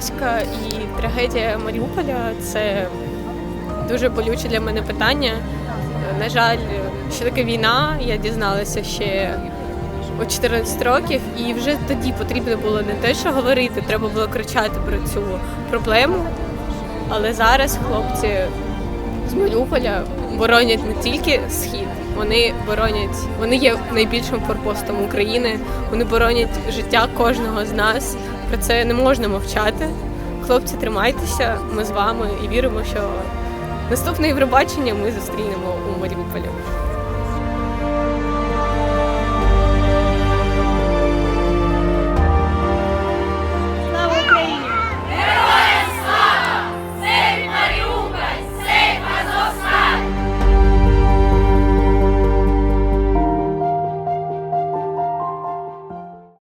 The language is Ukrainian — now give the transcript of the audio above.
Краматорська і трагедія Маріуполя – це дуже болюче для мене питання. На жаль, що таке війна, я дізналася ще у 14 років, і вже тоді потрібно було не те, що говорити, треба було кричати про цю проблему. Але зараз хлопці з Маріуполя боронять не тільки Схід, вони є найбільшим форпостом України, вони боронять життя кожного з нас. Про це не можна мовчати. Хлопці, тримайтеся, ми з вами і віримо, що наступне Євробачення ми зустрінемо у Маріуполі.